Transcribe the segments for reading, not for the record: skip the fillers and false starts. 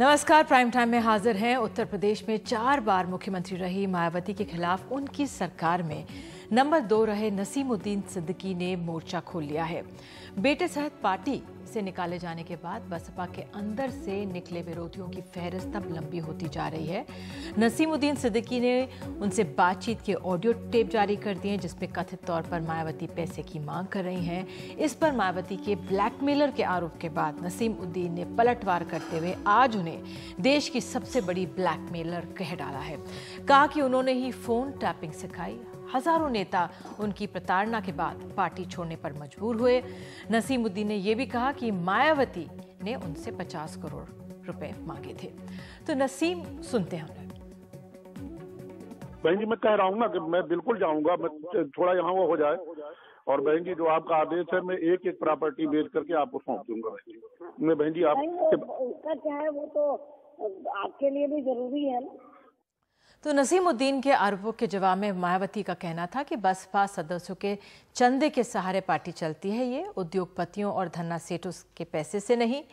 नमस्कार, prime time में हाजिर हैं। उत्तर प्रदेश में 4 बार मुख्यमंत्री रही मायावती के खिलाफ उनकी सरकार में नंबर 2 रहे नसीमुद्दीन सिद्दीकी ने मोर्चा खोल लिया है। बेटे सहित पार्टी से निकाले जाने के बाद बसपा के अंदर से निकले विरोधियों की फहरिस्त अब लंबी होती जा रही है। नसीमुद्दीन सिद्दीकी ने उनसे बातचीत के ऑडियो टेप जारी कर दिए जिसमें कथित तौर पर मायावती पैसे की मांग कर रही हैं। इस पर मायावती के ब्लैकमेलर के आरोप के बाद नसीमुद्दीन ने पलटवार करते हुए आज उन्हें देश की सबसे बड़ी ब्लैकमेलर कह डाला है। कहा कि उन्होंने ही फोन टैपिंग सिखाई। हजारों नेता उनकी प्रताड़ना के बाद पार्टी छोड़ने पर मजबूर हुए। नसीमुद्दीन ने यह भी कहा कि मायावती ने उनसे 50 करोड़ रुपए मांगे थे। तो नसीम, सुनते हैं उन्हें। बहन जी, मैं कह रहा हूँ ना कि मैं बिल्कुल जाऊंगा, मैं थोड़ा यहाँ वो हो जाए। और बहन जी, जो आपका आदेश है, मैं एक एक प्रॉपर्टी बेच करके आपको सौंप दूंगा। बहन जी, मैं बहन जी आप उसका क्या है, वो तो आपके लिए भी जरूरी है ना। तो नसीमुद्दीन के आरोपों के जवाब में मायावती का कहना था कि बसपा सदस्यों के चंदे के सहारे पार्टी चलती है। ये उद्योगपतियों और धन्ना सेठों के पैसे से नहीं।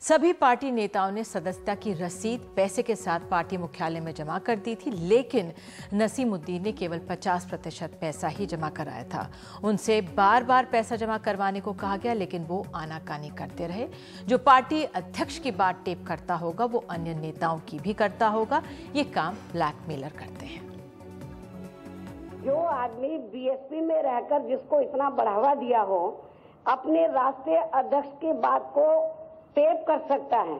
सभी पार्टी नेताओं ने सदस्यता की रसीद पैसे के साथ पार्टी मुख्यालय में जमा कर दी थी, लेकिन नसीमुद्दीन ने केवल 50% पैसा ही जमा कराया था। उनसे बार बार पैसा जमा करवाने को कहा गया, लेकिन वो आनाकानी करते रहे। जो पार्टी अध्यक्ष की बात टेप करता होगा वो अन्य नेताओं की भी करता होगा। ये काम ब्लैकमेलर करते हैं। जो आदमी बीएसपी में रहकर जिसको इतना बढ़ावा दिया हो, अपने राष्ट्रीय अध्यक्ष की बात को टेप कर सकता है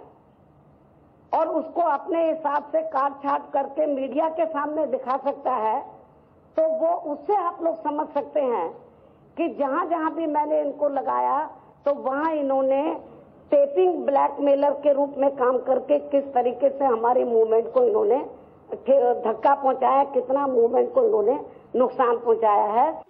और उसको अपने हिसाब से काट छाट करके मीडिया के सामने दिखा सकता है, तो वो उससे आप लोग समझ सकते हैं कि जहां जहां भी मैंने इनको लगाया तो वहां इन्होंने टेपिंग ब्लैकमेलर के रूप में काम करके किस तरीके से हमारी मूवमेंट को इन्होंने धक्का पहुंचाया, कितना मूवमेंट को इन्होंने नुकसान पहुंचाया है।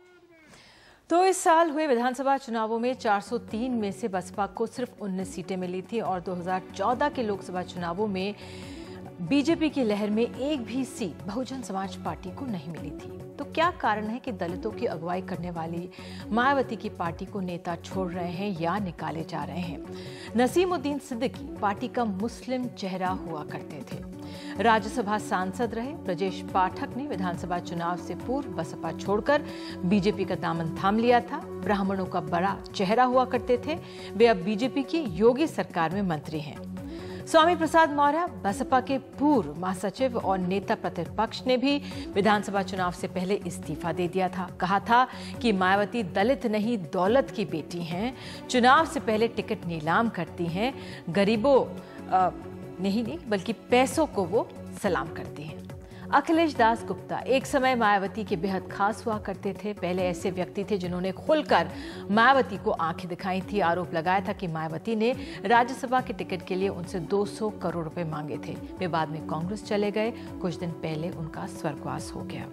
तो इस साल हुए विधानसभा चुनावों में 403 में से बसपा को सिर्फ 19 सीटें मिली थी और 2014 के लोकसभा चुनावों में बीजेपी की लहर में एक भी सीट बहुजन समाज पार्टी को नहीं मिली थी। तो क्या कारण है कि दलितों की अगुवाई करने वाली मायावती की पार्टी को नेता छोड़ रहे हैं या निकाले जा रहे हैं? नसीमुद्दीन सिद्दीकी पार्टी का मुस्लिम चेहरा हुआ करते थे। राज्यसभा सांसद रहे ब्रजेश पाठक ने विधानसभा चुनाव से पूर्व बसपा छोड़कर बीजेपी का दामन थाम लिया था। ब्राह्मणों का बड़ा चेहरा हुआ करते थे। वे अब बीजेपी की योगी सरकार में मंत्री हैं। स्वामी प्रसाद मौर्य बसपा के पूर्व महासचिव और नेता प्रतिपक्ष ने भी विधानसभा चुनाव से पहले इस्तीफा दे दिया था। कहा था कि मायावती दलित नहीं दौलत की बेटी हैं, चुनाव से पहले टिकट नीलाम करती हैं, गरीबों नहीं बल्कि पैसों को वो सलाम करती हैं। अखिलेश दास गुप्ता एक समय मायावती के बेहद खास हुआ करते थे। पहले ऐसे व्यक्ति थे जिन्होंने खुलकर मायावती को आंखें दिखाई थी। आरोप लगाया था कि मायावती ने राज्यसभा के टिकट के लिए उनसे 200 करोड़ रुपए मांगे थे। वे बाद में कांग्रेस चले गए। कुछ दिन पहले उनका स्वर्गवास हो गया।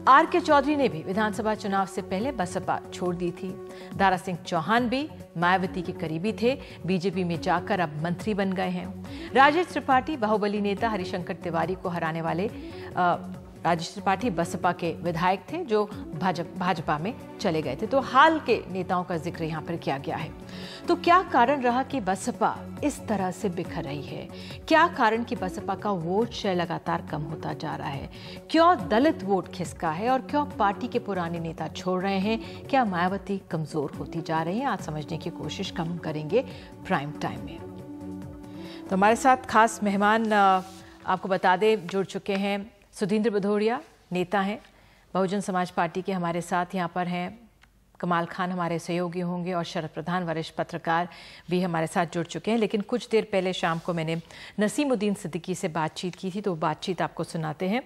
आर.के. चौधरी ने भी विधानसभा चुनाव से पहले बसपा छोड़ दी थी। दारा सिंह चौहान भी मायावती के करीबी थे। बीजेपी में जाकर अब मंत्री बन गए हैं। राजेश त्रिपाठी बाहुबली नेता हरिशंकर तिवारी को हराने वाले राजेश त्रिपाठी बसपा के विधायक थे जो भाजपा में चले गए थे। तो हाल के नेताओं का जिक्र यहाँ पर किया गया है। तो क्या कारण रहा कि बसपा इस तरह से बिखर रही है? क्या कारण कि बसपा का वोट शेयर लगातार कम होता जा रहा है? क्यों दलित वोट खिसका है और क्यों पार्टी के पुराने नेता छोड़ रहे हैं? क्या मायावती कमजोर होती जा रही है? आज समझने की कोशिश हम करेंगे प्राइम टाइम में। तो हमारे साथ खास मेहमान आपको बता दें जुड़ चुके हैं। सुधींद्र भदौरिया नेता हैं बहुजन समाज पार्टी के, हमारे साथ यहाँ पर हैं। कमाल खान हमारे सहयोगी होंगे और शरद प्रधान वरिष्ठ पत्रकार भी हमारे साथ जुड़ चुके हैं। लेकिन कुछ देर पहले शाम को मैंने नसीमुद्दीन सिद्दीकी से बातचीत की थी, तो बातचीत आपको सुनाते हैं।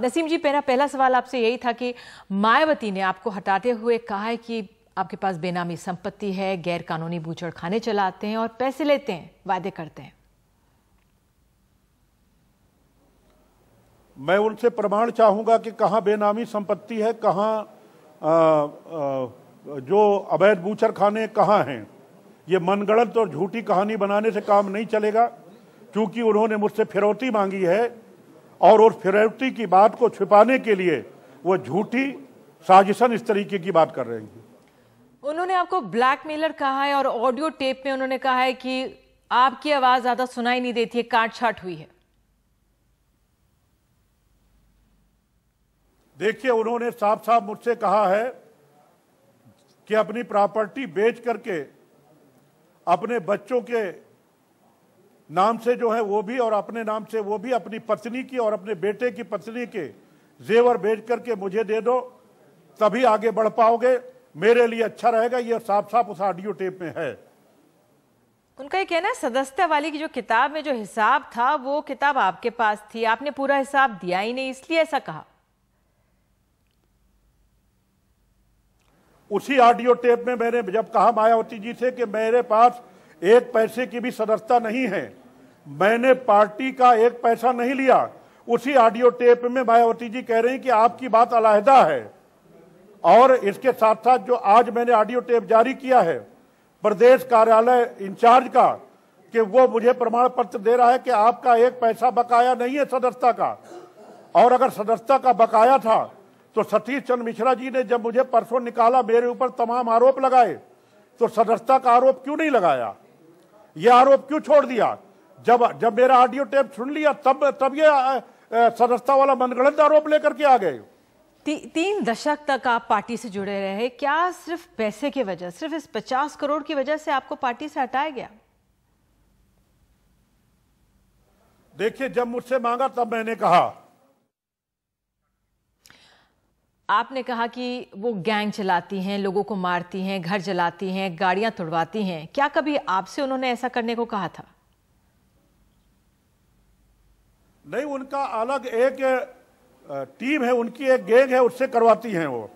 नसीम जी, मेरा पहला सवाल आपसे यही था कि मायावती ने आपको हटाते हुए कहा है कि आपके पास बेनामी संपत्ति है, गैर कानूनी बूचड़ खाने चलाते हैं और पैसे लेते हैं, वादे करते हैं। मैं उनसे प्रमाण चाहूंगा कि कहाँ बेनामी संपत्ति है, कहाँ जो अवैध बूचर खाने कहाँ हैं। ये मनगढ़ंत और झूठी कहानी बनाने से काम नहीं चलेगा, क्योंकि उन्होंने मुझसे फिरौती मांगी है और उस फिरौती की बात को छिपाने के लिए वो झूठी साजिशन इस तरीके की बात कर रहे हैं। उन्होंने आपको ब्लैकमेलर कहा है और ऑडियो टेप में उन्होंने कहा है कि आपकी आवाज ज्यादा सुनाई नहीं देती है, काट छाट हुई है। देखिए, उन्होंने साफ साफ मुझसे कहा है कि अपनी प्रॉपर्टी बेच करके अपने बच्चों के नाम से जो है वो भी और अपने नाम से वो भी, अपनी पत्नी की और अपने बेटे की पत्नी के जेवर बेच करके मुझे दे दो, तभी आगे बढ़ पाओगे, मेरे लिए अच्छा रहेगा। ये साफ साफ उस ऑडियो टेप में है। उनका ये कहना है सदस्यता वाली की जो किताब में जो हिसाब था वो किताब आपके पास थी, आपने पूरा हिसाब दिया ही नहीं, इसलिए ऐसा कहा। उसी ऑडियो टेप में मैंने जब कहा मायावती जी से कि मेरे पास एक पैसे की भी सदस्यता नहीं है, मैंने पार्टी का एक पैसा नहीं लिया, उसी ऑडियो टेप में मायावती जी कह रही हैं कि आपकी बात अलहदा है। और इसके साथ साथ जो आज मैंने ऑडियो टेप जारी किया है प्रदेश कार्यालय इंचार्ज का, कि वो मुझे प्रमाण पत्र दे रहा है कि आपका एक पैसा बकाया नहीं है सदस्यता का, और अगर सदस्यता का बकाया था तो सतीश चंद्र मिश्रा जी ने जब मुझे परसों निकाला, मेरे ऊपर तमाम आरोप लगाए, तो सदस्यता का आरोप क्यों नहीं लगाया, यह आरोप क्यों छोड़ दिया? जब मेरा ऑडियो टेप सुन लिया तब ये सदस्यता वाला मनगढ़ंत आरोप लेकर के आ गए। 3 दशक तक आप पार्टी से जुड़े रहे, क्या सिर्फ पैसे की वजह, सिर्फ इस 50 करोड़ की वजह से आपको पार्टी से हटाया गया? देखिए, जब मुझसे मांगा तब मैंने कहा। आपने कहा कि वो गैंग चलाती हैं, लोगों को मारती हैं, घर जलाती हैं, गाड़ियां तुड़वाती हैं, क्या कभी आपसे उन्होंने ऐसा करने को कहा था? नहीं, उनका अलग एक टीम है, उनकी एक गैंग है, उससे करवाती हैं वो।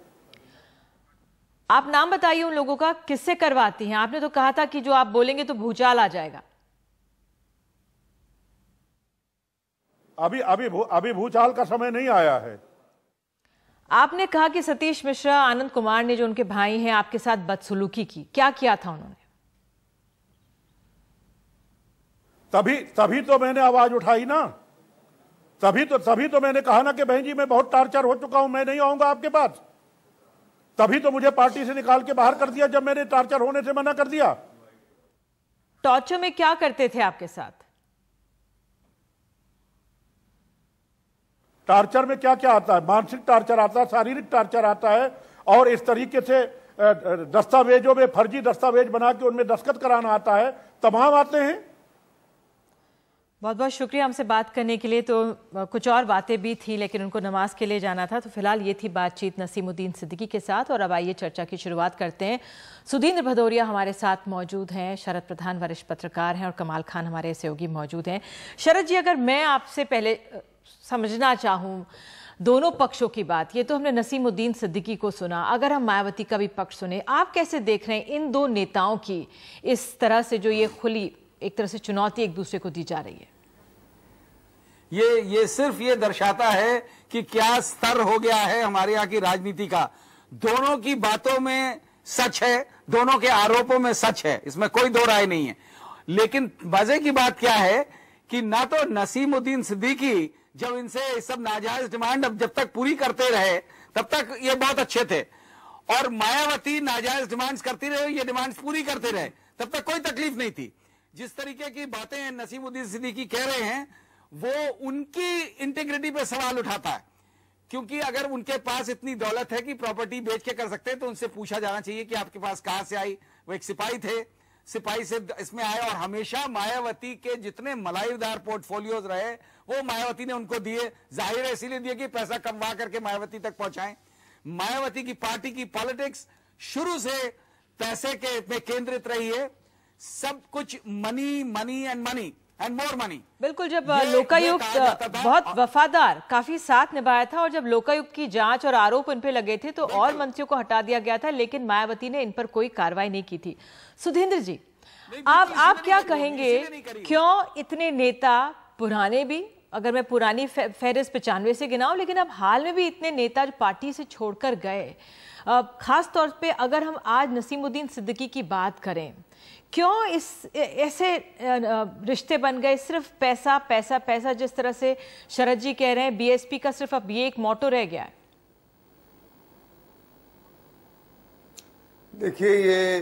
आप नाम बताइए उन लोगों का, किससे करवाती हैं? आपने तो कहा था कि जो आप बोलेंगे तो भूचाल आ जाएगा। अभी भूचाल का समय नहीं आया है। आपने कहा कि सतीश मिश्रा, आनंद कुमार ने जो उनके भाई हैं आपके साथ बदसलूकी की, क्या किया था उन्होंने? तभी तो मैंने आवाज उठाई ना, तभी तो मैंने कहा ना कि बहन जी मैं बहुत टार्चर हो चुका हूं, मैं नहीं आऊंगा आपके पास। तभी तो मुझे पार्टी से निकाल के बाहर कर दिया जब मैंने टार्चर होने से मना कर दिया। टॉर्चर में क्या करते थे आपके साथ? टार्चर में क्या क्या आता है? मानसिक टार्चर आता है, शारीरिक टार्चर आता है, और इस तरीके से दस्तावेजों में फर्जी दस्तावेज बना के उनमें दस्तखत कराना आता है, तमाम आते हैं। बहुत बहुत शुक्रिया हमसे बात करने के लिए। तो कुछ और बातें भी थी लेकिन उनको नमाज के लिए जाना था, तो फिलहाल ये थी बातचीत नसीमुद्दीन सिद्दीकी के साथ। और अब आइए चर्चा की शुरुआत करते हैं। सुधींद्र भदौरिया हमारे साथ मौजूद हैं, शरद प्रधान वरिष्ठ पत्रकार हैं, और कमाल खान हमारे सहयोगी मौजूद हैं। शरद जी, अगर मैं आपसे पहले समझना चाहूँ दोनों पक्षों की बात, ये तो हमने नसीमुद्दीन सिद्दीकी को सुना, अगर हम मायावती का भी पक्ष सुने, आप कैसे देख रहे हैं इन दो नेताओं की इस तरह से जो ये खुली एक तरह से चुनौती एक दूसरे को दी जा रही है? ये सिर्फ ये दर्शाता है कि क्या स्तर हो गया है हमारे यहाँ की राजनीति का। दोनों की बातों में सच है, दोनों के आरोपों में सच है, इसमें कोई दो राय नहीं है। लेकिन मजे की बात क्या है कि ना तो नसीमुद्दीन सिद्दीकी जब इनसे सब नाजायज डिमांड अब जब तक पूरी करते रहे तब तक ये बहुत अच्छे थे, और मायावती नाजायज डिमांड्स करती रहे, ये डिमांड्स पूरी करते रहे, तब तक कोई तकलीफ नहीं थी। जिस तरीके की बातें नसीमुद्दीन सिद्दीकी कह रहे हैं वो उनकी इंटीग्रिटी पे सवाल उठाता है, क्योंकि अगर उनके पास इतनी दौलत है कि प्रॉपर्टी बेच के कर सकते हैं तो उनसे पूछा जाना चाहिए कि आपके पास कहां से आई। वो एक सिपाही थे, सिपाही से इसमें आए, और हमेशा मायावती के जितने मलाईदार पोर्टफोलियोज रहे वो मायावती ने उनको दिए। जाहिर है इसीलिए दिए कि पैसा कमवा करके मायावती तक पहुंचाएं। मायावती की पार्टी की पॉलिटिक्स शुरू से पैसे के में केंद्रित रही है, सब कुछ money money and money and more money. बिल्कुल, जब लोकायुक्त बहुत वफादार काफी साथ निभाया था, और जब लोकायुक्त की जांच और आरोप उन पे लगे थे तो और मंत्रियों को हटा दिया गया था, लेकिन मायावती ने इन पर कोई कार्रवाई नहीं की थी। सुधींद्र जी, आप क्या कहेंगे, क्यों इतने नेता पुराने भी, अगर मैं पुरानी फहरिस्त 95 से गिनाऊं, लेकिन अब हाल में भी इतने नेता जो पार्टी से छोड़कर गए, खास तौर पे अगर हम आज नसीमुद्दीन सिद्दीकी की बात करें, क्यों ऐसे रिश्ते बन गए? सिर्फ पैसा पैसा पैसा, जिस तरह से शरद जी कह रहे हैं, बीएसपी का सिर्फ अब ये एक मोटो रह गया है। देखिए, ये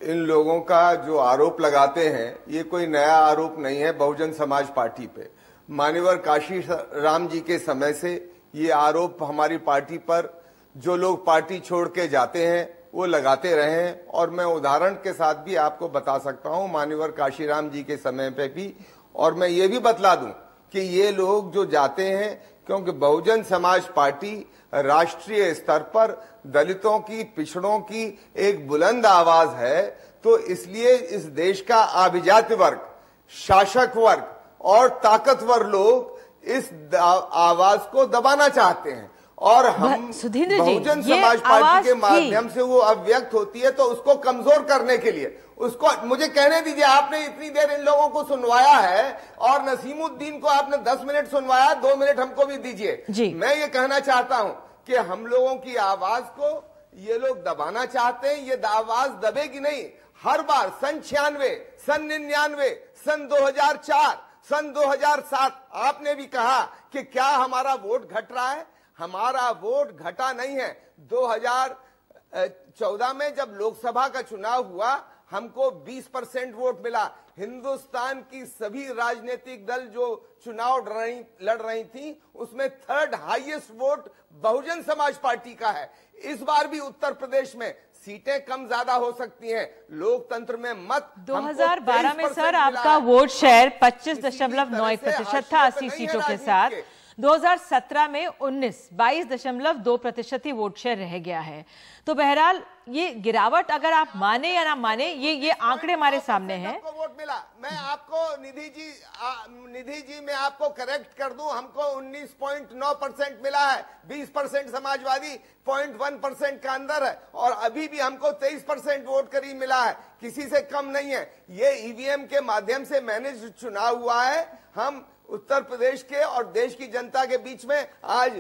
इन लोगों का जो आरोप लगाते हैं ये कोई नया आरोप नहीं है बहुजन समाज पार्टी पे। मान्यवर काशीराम जी के समय से ये आरोप हमारी पार्टी पर जो लोग पार्टी छोड़ के जाते हैं वो लगाते रहे हैं, और मैं उदाहरण के साथ भी आपको बता सकता हूं मान्यवर काशीराम जी के समय पे भी। और मैं ये भी बतला दूं कि ये लोग जो जाते हैं, क्योंकि बहुजन समाज पार्टी राष्ट्रीय स्तर पर दलितों की, पिछड़ों की एक बुलंद आवाज है, तो इसलिए इस देश का अभिजात वर्ग, शासक वर्ग और ताकतवर लोग इस आवाज को दबाना चाहते हैं, और हम बहुजन समाज पार्टी के माध्यम से वो अभिव्यक्त होती है, तो उसको कमजोर करने के लिए उसको, मुझे कहने दीजिए, आपने इतनी देर इन लोगों को सुनवाया है और नसीमुद्दीन को आपने 10 मिनट सुनवाया, 2 मिनट हमको भी दीजिए। मैं ये कहना चाहता हूं कि हम लोगों की आवाज को ये लोग दबाना चाहते हैं, ये आवाज दबेगी नहीं। हर बार सन 96, सन 99, सन 2004, सन 2007 आपने भी कहा कि क्या हमारा वोट घट रहा है। हमारा वोट घटा नहीं है। 2014 में जब लोकसभा का चुनाव हुआ हमको 20% वोट मिला। हिंदुस्तान की सभी राजनीतिक दल जो चुनाव लड़ रही थी उसमें 3rd highest vote Bahujan Samaj party का है। इस बार भी उत्तर प्रदेश में सीटें कम ज्यादा हो सकती हैं, लोकतंत्र में मत। 2012 में सर आपका वोट शेयर 25.9% था 80 सीटों के साथ। 2017 में 22.2% ही वोट शेयर रह गया है। तो बहरहाल ये गिरावट अगर आप माने या ना माने, ये आंकड़े हमारे सामने हैं। वोट मिला। मैं आपको निधि जी मैं आपको करेक्ट कर दूं, हमको 19.9% मिला है। 20% समाजवादी 0.1% का अंदर है, और अभी भी हमको 23% वोट करीब मिला है, किसी से कम नहीं है। ये ईवीएम के माध्यम से मैनेज चुनाव हुआ है। हम उत्तर प्रदेश के और देश की जनता के बीच में आज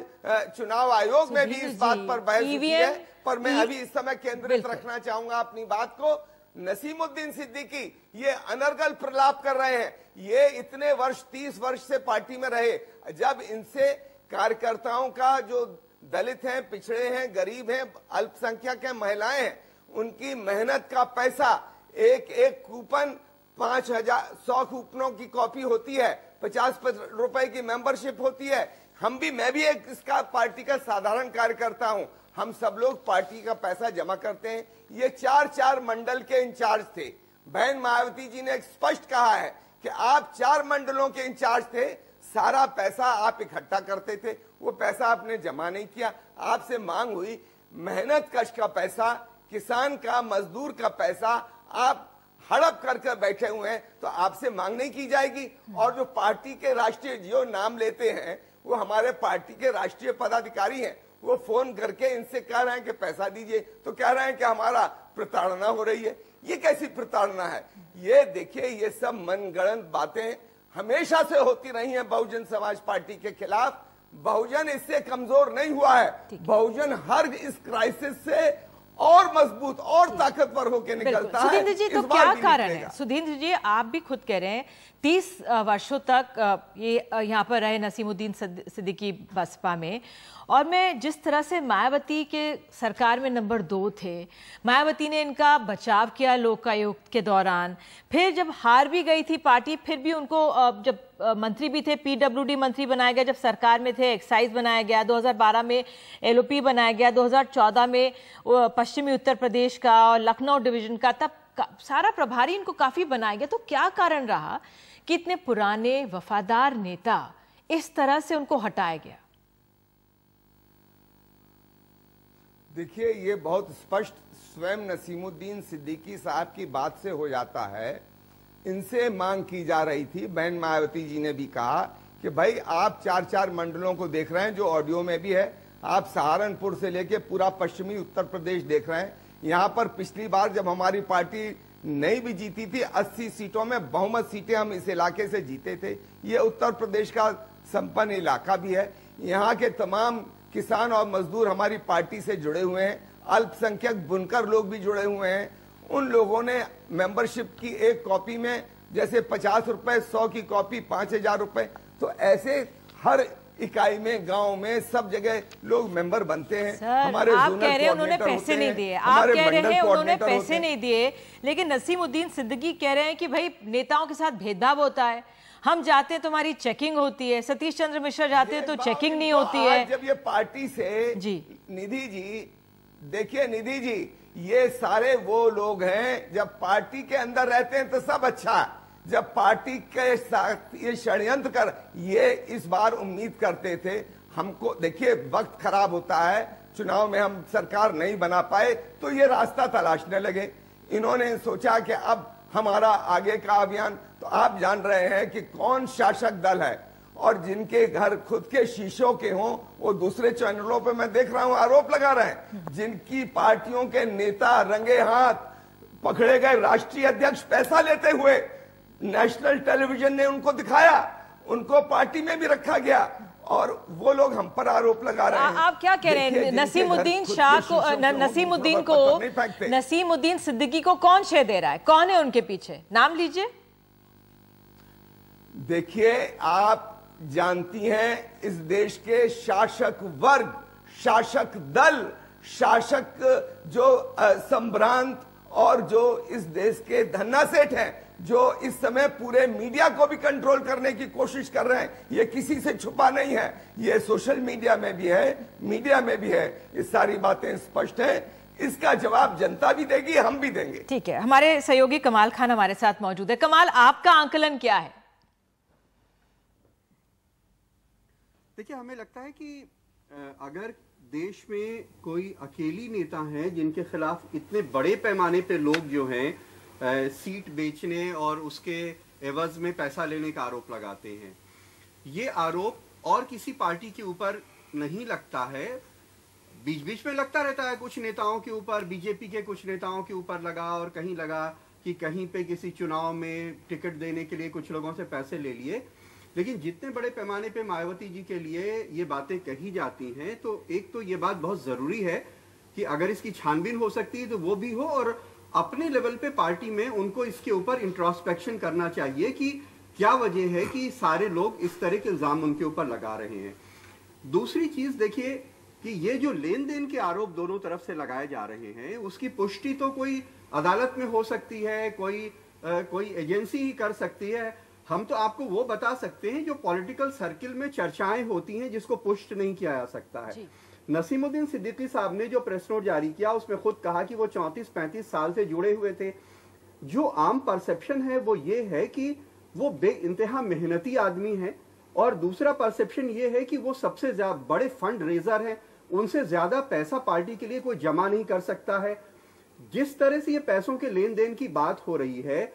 चुनाव आयोग में भी इस बात पर बहस हुई है, पर मैं अभी इस समय केंद्रित रखना चाहूंगा अपनी बात को। नसीमुद्दीन सिद्दीकी ये अनर्गल प्रलाप कर रहे हैं। ये इतने वर्ष, 30 वर्ष से पार्टी में रहे। जब इनसे कार्यकर्ताओं का जो दलित हैं, पिछड़े हैं, गरीब हैं, अल्पसंख्यक हैं, महिलाएं हैं, उनकी मेहनत का पैसा, एक कूपन 5,000, 100 कूपनों की कॉपी होती है, 50 रुपए की मेंबरशिप होती है। मैं भी एक इसका पार्टी का साधारण कार्यकर्ता हूं। हम सब लोग पार्टी का पैसा जमा करते हैं। ये 4 मंडल के इंचार्ज थे। बहन मायावती जी ने स्पष्ट कहा है कि आप 4 मंडलों के इंचार्ज थे, सारा पैसा आप इकट्ठा करते थे, वो पैसा आपने जमा नहीं किया। आपसे मांग हुई, मेहनत कश का पैसा, किसान का, मजदूर का पैसा आप हड़प करके बैठे हुए हैं, तो आपसे मांग नहीं की जाएगी। और जो पार्टी के राष्ट्रीय जो नाम लेते हैं वो हमारे पार्टी के राष्ट्रीय पदाधिकारी हैं, वो फोन करके इनसे कह रहे हैं कि पैसा दीजिए, तो कह रहे हैं कि हमारा प्रताड़ना हो रही है। ये कैसी प्रताड़ना है? ये देखिए, ये सब मनगढ़ंत बातें हमेशा से होती रही हैं बहुजन समाज पार्टी के खिलाफ। बहुजन इससे कमजोर नहीं हुआ है। बहुजन हर इस क्राइसिस से और मजबूत और ताकतवर होकर निकलता है। सुधींद्र जी, तो क्या कारण है? सुधींद्र जी, आप भी खुद कह रहे हैं 30 वर्षों तक ये यहाँ पर रहे नसीमुद्दीन सिद्दीकी बसपा में, और मैं जिस तरह से मायावती के सरकार में नंबर 2 थे, मायावती ने इनका बचाव किया लोकायुक्त के दौरान, फिर जब हार भी गई थी पार्टी, फिर भी उनको जब मंत्री भी थे, पीडब्ल्यूडी मंत्री बनाया गया, जब सरकार में थे एक्साइज बनाया गया, 2012 में एलओपी बनाया गया, 2014 में पश्चिमी उत्तर प्रदेश का और लखनऊ डिवीजन का, तब सारा प्रभारी इनको काफी बनाया गया। तो क्या कारण रहा कि इतने पुराने वफादार नेता इस तरह से उनको हटाया गया? देखिए, ये बहुत स्पष्ट स्वयं नसीमुद्दीन सिद्दीकी साहब की बात से हो जाता है। इनसे मांग की जा रही थी, बहन मायावती जी ने भी कहा कि भाई आप 4 मंडलों को देख रहे हैं, जो ऑडियो में भी है, आप सहारनपुर से लेके पूरा पश्चिमी उत्तर प्रदेश देख रहे हैं। यहाँ पर पिछली बार जब हमारी पार्टी नहीं भी जीती थी, 80 सीटों में बहुमत सीटें हम इस इलाके से जीते थे। ये उत्तर प्रदेश का संपन्न इलाका भी है। यहाँ के तमाम किसान और मजदूर हमारी पार्टी से जुड़े हुए हैं, अल्पसंख्यक बुनकर लोग भी जुड़े हुए हैं। उन लोगों ने मेंबरशिप की एक कॉपी में जैसे 50 रुपए, 100 की कॉपी 5,000 रुपए, तो ऐसे हर इकाई में, गांव में, सब जगह लोग मेंबर बनते हैं। हमारे आप कह रहे हैं उन्होंने पैसे नहीं दिए, आप कह रहे हैं उन्होंने पैसे नहीं दिए, लेकिन नसीमुद्दीन सिद्दीकी कह रहे हैं कि भाई नेताओं के साथ भेदभाव होता है, हम जाते हैं तुम्हारी चेकिंग होती है, सतीश चंद्र मिश्रा जाते हैं तो चेकिंग नहीं होती है। जब ये पार्टी से जी निधि जी, देखिए निधि जी, ये सारे वो लोग हैं जब पार्टी के अंदर रहते हैं तो सब अच्छा है, जब पार्टी के साथ ये षड्यंत्र कर, ये इस बार उम्मीद करते थे हमको, देखिए वक्त खराब होता है, चुनाव में हम सरकार नहीं बना पाए तो ये रास्ता तलाशने लगे। इन्होंने सोचा कि अब हमारा आगे का अभियान, तो आप जान रहे हैं कि कौन शासक दल है और जिनके घर खुद के शीशों के हों, वो दूसरे चैनलों पे मैं देख रहा हूं आरोप लगा रहे हैं। जिनकी पार्टियों के नेता रंगे हाथ पकड़े गए, राष्ट्रीय अध्यक्ष पैसा लेते हुए, नेशनल टेलीविजन ने उनको दिखाया, उनको पार्टी में भी रखा गया, और वो लोग हम पर आरोप लगा रहे हैं। आप क्या कह रहे हैं? नसीमुद्दीन शाह को, नसीमुद्दीन सिद्दीकी को कौन श्रेय दे रहा है? कौन है उनके पीछे? नाम लीजिए। देखिए, आप जानती हैं इस देश के शासक वर्ग, शासक दल, शासक जो संभ्रांत और जो इस देश के धन्ना सेठ हैं, जो इस समय पूरे मीडिया को भी कंट्रोल करने की कोशिश कर रहे हैं, ये किसी से छुपा नहीं है, ये सोशल मीडिया में भी है, मीडिया में भी है, ये सारी बातें स्पष्ट हैं। इसका जवाब जनता भी देगी, हम भी देंगे। ठीक है, हमारे सहयोगी कमाल खान हमारे साथ मौजूद है। कमाल, आपका आंकलन क्या है? देखिए, हमें लगता है कि अगर देश में कोई अकेली नेता है जिनके खिलाफ इतने बड़े पैमाने पे लोग जो हैं सीट बेचने और उसके एवज में पैसा लेने का आरोप लगाते हैं, ये आरोप और किसी पार्टी के ऊपर नहीं लगता है, बीच बीच में लगता रहता है कुछ नेताओं के ऊपर, बीजेपी के कुछ नेताओं के ऊपर लगा, और कहीं लगा कि कहीं पे किसी चुनाव में टिकट देने के लिए कुछ लोगों से पैसे ले लिए। लेकिन जितने बड़े पैमाने पे मायावती जी के लिए ये बातें कही जाती हैं, तो एक तो ये बात बहुत जरूरी है कि अगर इसकी छानबीन हो सकती है तो वो भी हो, और अपने लेवल पे पार्टी में उनको इसके ऊपर इंट्रोस्पेक्शन करना चाहिए कि क्या वजह है कि सारे लोग इस तरह के इल्जाम उनके ऊपर लगा रहे हैं। दूसरी चीज देखिए कि ये जो लेन देन के आरोप दोनों तरफ से लगाए जा रहे हैं, उसकी पुष्टि तो कोई अदालत में हो सकती है, कोई एजेंसी ही कर सकती है। हम तो आपको वो बता सकते हैं जो पॉलिटिकल सर्किल में चर्चाएं होती हैं, जिसको पुष्ट नहीं किया जा सकता है। नसीमुद्दीन सिद्दीकी साहब ने जो प्रेस नोट जारी किया, उसमें खुद कहा कि वो 34-35 साल से जुड़े हुए थे। जो आम परसेप्शन है वो ये है कि वो बेइंतहा मेहनती आदमी है, और दूसरा परसेप्शन ये है कि वो सबसे बड़े फंड रेजर हैं, उनसे ज्यादा पैसा पार्टी के लिए कोई जमा नहीं कर सकता है। जिस तरह से ये पैसों के लेन देन की बात हो रही है,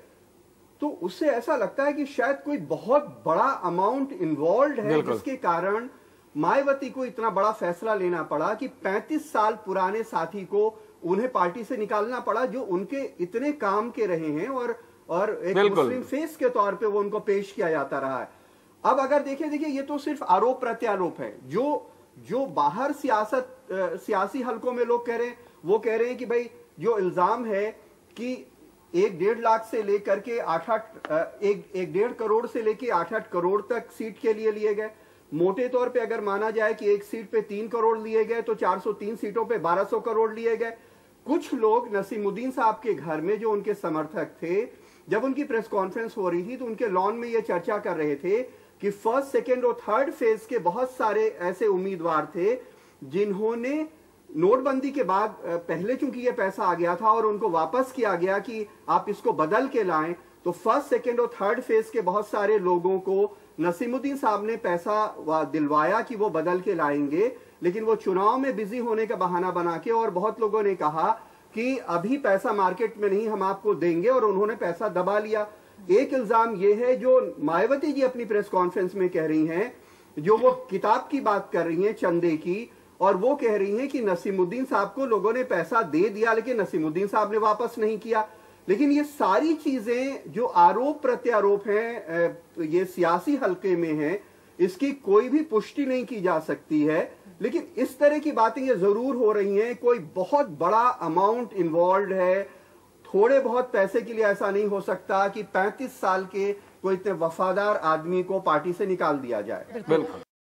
तो उससे ऐसा लगता है कि शायद कोई बहुत बड़ा अमाउंट इन्वॉल्व है, जिसके कारण मायावती को इतना बड़ा फैसला लेना पड़ा कि 35 साल पुराने साथी को उन्हें पार्टी से निकालना पड़ा, जो उनके इतने काम के रहे हैं, और एक मुस्लिम फेस के तौर पे वो उनको पेश किया जाता रहा है। अब अगर देखिए ये तो सिर्फ आरोप प्रत्यारोप है। जो बाहर सियासी हलकों में लोग कह रहे हैं, वो कह रहे हैं कि भाई जो इल्जाम है कि 1-1.5 लाख से लेकर के 1.5 करोड़ से लेके 8-8 करोड़ तक सीट के लिए गए। मोटे तौर पे अगर माना जाए कि एक सीट पे 3 करोड़ लिए गए, तो 403 सीटों पे 1200 करोड़ लिए गए। कुछ लोग नसीमुद्दीन साहब के घर में, जो उनके समर्थक थे, जब उनकी प्रेस कॉन्फ्रेंस हो रही थी तो उनके लॉन में ये चर्चा कर रहे थे कि फर्स्ट, सेकेंड और थर्ड फेज के बहुत सारे ऐसे उम्मीदवार थे जिन्होंने नोटबंदी के बाद, पहले चूंकि ये पैसा आ गया था और उनको वापस किया गया कि आप इसको बदल के लाएं, तो फर्स्ट, सेकेंड और थर्ड फेज के बहुत सारे लोगों को नसीमुद्दीन साहब ने पैसा दिलवाया कि वो बदल के लाएंगे, लेकिन वो चुनाव में बिजी होने का बहाना बना के, और बहुत लोगों ने कहा कि अभी पैसा मार्केट में नहीं, हम आपको देंगे, और उन्होंने पैसा दबा लिया। एक इल्जाम ये है जो मायावती जी अपनी प्रेस कॉन्फ्रेंस में कह रही हैं, जो वो किताब की बात कर रही हैं, चंदे की, और वो कह रही हैं कि नसीमुद्दीन साहब को लोगों ने पैसा दे दिया, लेकिन नसीमुद्दीन साहब ने वापस नहीं किया। लेकिन ये सारी चीजें जो आरोप प्रत्यारोप हैं, ये सियासी हलके में हैं, इसकी कोई भी पुष्टि नहीं की जा सकती है। लेकिन इस तरह की बातें ये जरूर हो रही हैं, कोई बहुत बड़ा अमाउंट इन्वॉल्व है, थोड़े बहुत पैसे के लिए ऐसा नहीं हो सकता कि 35 साल के कोई इतने वफादार आदमी को पार्टी से निकाल दिया जाए। बिल्कुल।